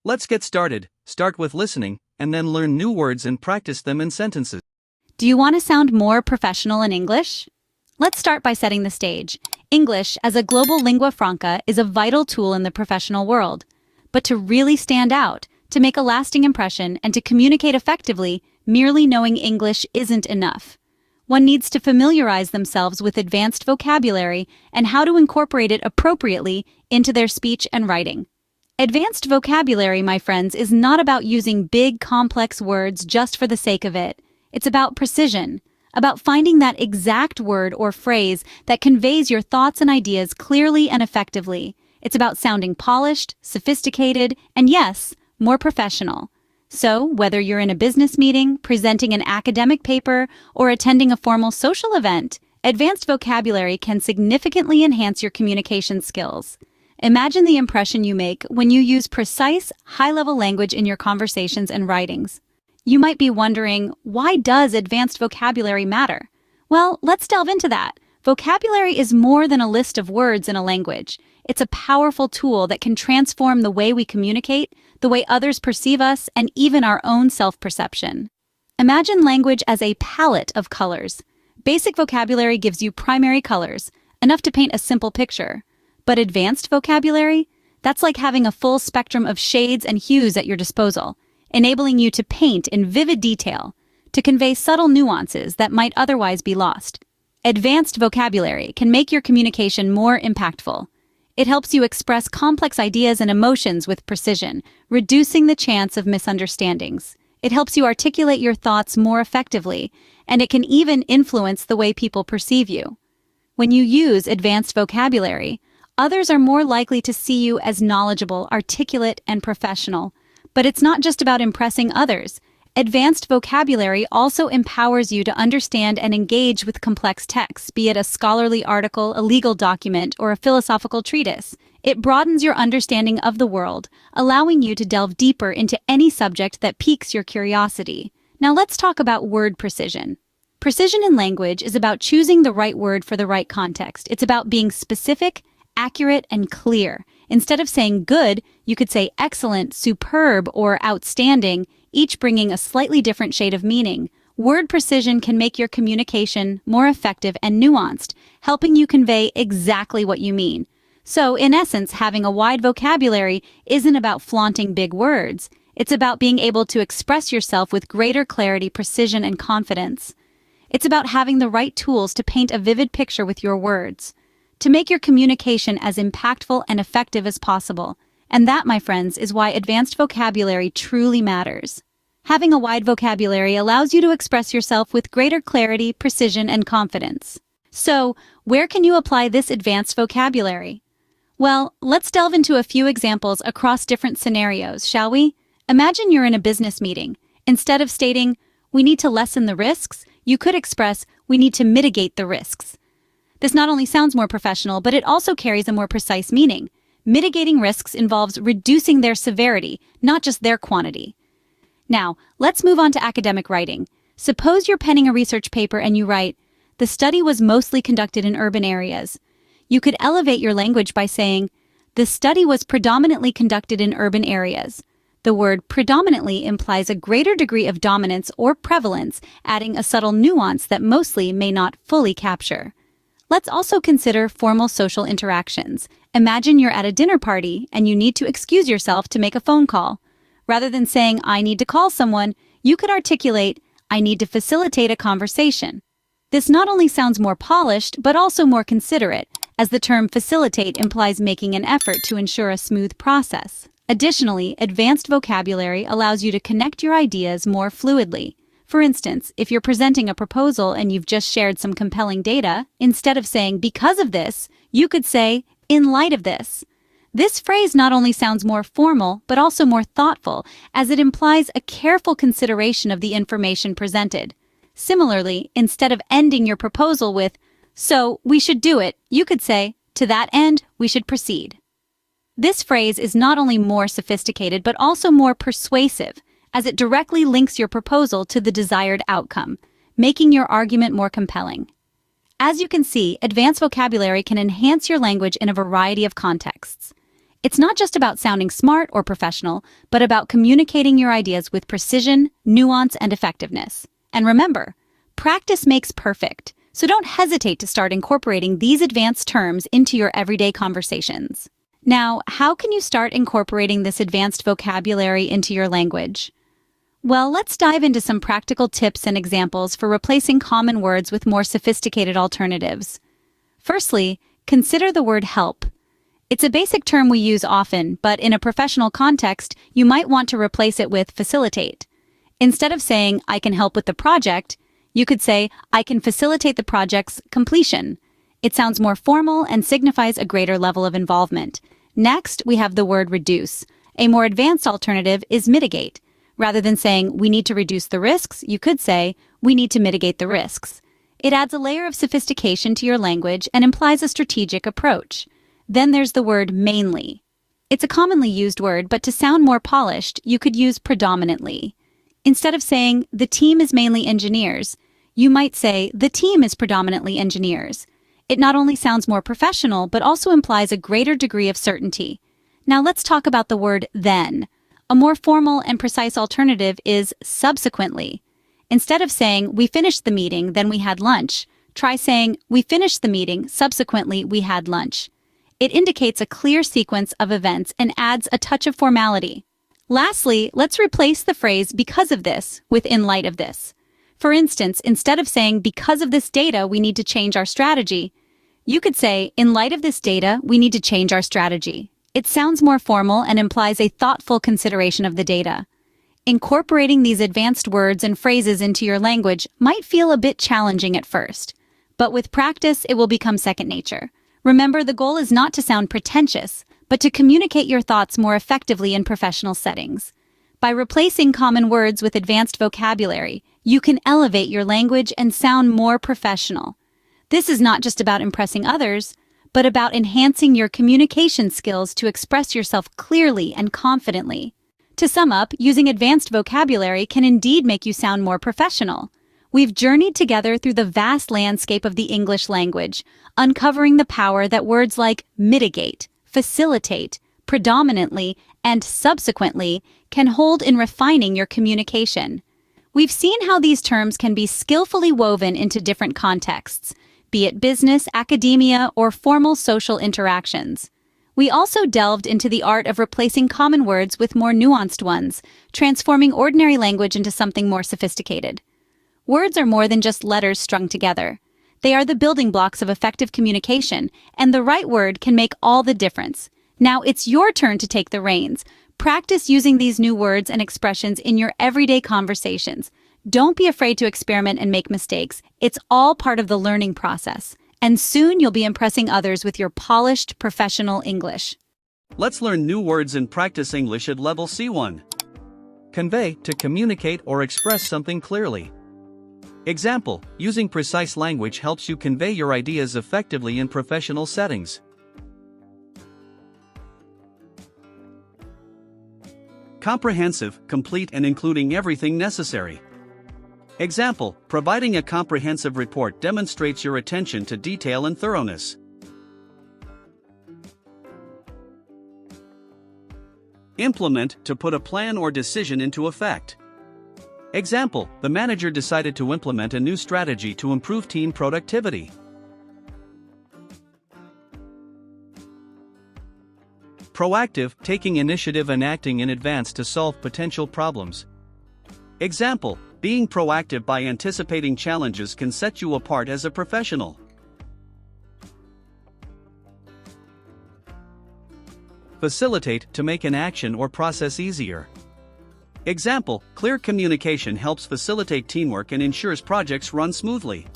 Let's get started. Start with listening, and then learn new words and practice them in sentences. Do you want to sound more professional in English? Let's start by setting the stage. English, as a global lingua franca, is a vital tool in the professional world. But to really stand out, to make a lasting impression, and to communicate effectively, merely knowing English isn't enough. One needs to familiarize themselves with advanced vocabulary and how to incorporate it appropriately into their speech and writing. Advanced vocabulary, my friends, is not about using big, complex words just for the sake of it. It's about precision, about finding that exact word or phrase that conveys your thoughts and ideas clearly and effectively. It's about sounding polished, sophisticated, and yes, more professional. So, whether you're in a business meeting, presenting an academic paper, or attending a formal social event, advanced vocabulary can significantly enhance your communication skills. Imagine the impression you make when you use precise, high-level language in your conversations and writings. You might be wondering, why does advanced vocabulary matter? Well, let's delve into that. Vocabulary is more than a list of words in a language. It's a powerful tool that can transform the way we communicate, the way others perceive us, and even our own self-perception. Imagine language as a palette of colors. Basic vocabulary gives you primary colors, enough to paint a simple picture. But advanced vocabulary? That's like having a full spectrum of shades and hues at your disposal, enabling you to paint in vivid detail, to convey subtle nuances that might otherwise be lost. Advanced vocabulary can make your communication more impactful. It helps you express complex ideas and emotions with precision, reducing the chance of misunderstandings. It helps you articulate your thoughts more effectively, and it can even influence the way people perceive you. When you use advanced vocabulary, others are more likely to see you as knowledgeable, articulate, and professional. But it's not just about impressing others. Advanced vocabulary also empowers you to understand and engage with complex texts, be it a scholarly article, a legal document, or a philosophical treatise. It broadens your understanding of the world, allowing you to delve deeper into any subject that piques your curiosity. Now let's talk about word precision. Precision in language is about choosing the right word for the right context. It's about being specific, accurate, and clear. Instead of saying good, you could say excellent, superb, or outstanding, each bringing a slightly different shade of meaning. Word precision can make your communication more effective and nuanced, helping you convey exactly what you mean. So, in essence, having a wide vocabulary isn't about flaunting big words. It's about being able to express yourself with greater clarity, precision, and confidence. It's about having the right tools to paint a vivid picture with your words, to make your communication as impactful and effective as possible. And that, my friends, is why advanced vocabulary truly matters. Having a wide vocabulary allows you to express yourself with greater clarity, precision, and confidence. So, where can you apply this advanced vocabulary? Well, let's delve into a few examples across different scenarios, shall we? Imagine you're in a business meeting. Instead of stating, "We need to lessen the risks," you could express, "We need to mitigate the risks." This not only sounds more professional, but it also carries a more precise meaning. Mitigating risks involves reducing their severity, not just their quantity. Now, let's move on to academic writing. Suppose you're penning a research paper and you write, "The study was mostly conducted in urban areas." You could elevate your language by saying, "The study was predominantly conducted in urban areas." The word predominantly implies a greater degree of dominance or prevalence, adding a subtle nuance that mostly may not fully capture. Let's also consider formal social interactions. Imagine you're at a dinner party and you need to excuse yourself to make a phone call. Rather than saying, "I need to call someone," you could articulate, "I need to facilitate a conversation." This not only sounds more polished, but also more considerate, as the term facilitate implies making an effort to ensure a smooth process. Additionally, advanced vocabulary allows you to connect your ideas more fluidly. For instance, if you're presenting a proposal and you've just shared some compelling data, instead of saying, "Because of this," you could say, "In light of this." This phrase not only sounds more formal, but also more thoughtful, as it implies a careful consideration of the information presented. Similarly, instead of ending your proposal with, "So, we should do it," you could say, "To that end, we should proceed." This phrase is not only more sophisticated, but also more persuasive, as it directly links your proposal to the desired outcome, making your argument more compelling. As you can see, advanced vocabulary can enhance your language in a variety of contexts. It's not just about sounding smart or professional, but about communicating your ideas with precision, nuance, and effectiveness. And remember, practice makes perfect, so don't hesitate to start incorporating these advanced terms into your everyday conversations. Now, how can you start incorporating this advanced vocabulary into your language? Well, let's dive into some practical tips and examples for replacing common words with more sophisticated alternatives. Firstly, consider the word help. It's a basic term we use often, but in a professional context, you might want to replace it with facilitate. Instead of saying, I can help with the project, you could say, I can facilitate the project's completion. It sounds more formal and signifies a greater level of involvement. Next, we have the word reduce. A more advanced alternative is mitigate. Rather than saying, we need to reduce the risks, you could say, we need to mitigate the risks. It adds a layer of sophistication to your language and implies a strategic approach. Then there's the word mainly. It's a commonly used word, but to sound more polished, you could use predominantly. Instead of saying, the team is mainly engineers, you might say, the team is predominantly engineers. It not only sounds more professional, but also implies a greater degree of certainty. Now let's talk about the word then. A more formal and precise alternative is subsequently. Instead of saying, we finished the meeting, then we had lunch, try saying, we finished the meeting, subsequently we had lunch. It indicates a clear sequence of events and adds a touch of formality. Lastly, let's replace the phrase because of this with in light of this. For instance, instead of saying because of this data, we need to change our strategy, you could say in light of this data, we need to change our strategy. It sounds more formal and implies a thoughtful consideration of the data. Incorporating these advanced words and phrases into your language might feel a bit challenging at first, but with practice, it will become second nature. Remember, the goal is not to sound pretentious, but to communicate your thoughts more effectively in professional settings. By replacing common words with advanced vocabulary, you can elevate your language and sound more professional. This is not just about impressing others, but about enhancing your communication skills to express yourself clearly and confidently. To sum up, using advanced vocabulary can indeed make you sound more professional. We've journeyed together through the vast landscape of the English language, uncovering the power that words like mitigate, facilitate, predominantly, and subsequently can hold in refining your communication. We've seen how these terms can be skillfully woven into different contexts, be it business, academia, or formal social interactions. We also delved into the art of replacing common words with more nuanced ones, transforming ordinary language into something more sophisticated. Words are more than just letters strung together. They are the building blocks of effective communication, and the right word can make all the difference. Now it's your turn to take the reins. Practice using these new words and expressions in your everyday conversations. Don't be afraid to experiment and make mistakes. It's all part of the learning process. And soon you'll be impressing others with your polished, professional English. Let's learn new words and practice English at level C1. Convey, to communicate or express something clearly. Example, using precise language helps you convey your ideas effectively in professional settings. Comprehensive, complete and including everything necessary. Example, providing a comprehensive report demonstrates your attention to detail and thoroughness. Implement, to put a plan or decision into effect. Example, the manager decided to implement a new strategy to improve team productivity. Proactive, taking initiative and acting in advance to solve potential problems. Example, being proactive by anticipating challenges can set you apart as a professional. Facilitate, to make an action or process easier. Example, clear communication helps facilitate teamwork and ensures projects run smoothly.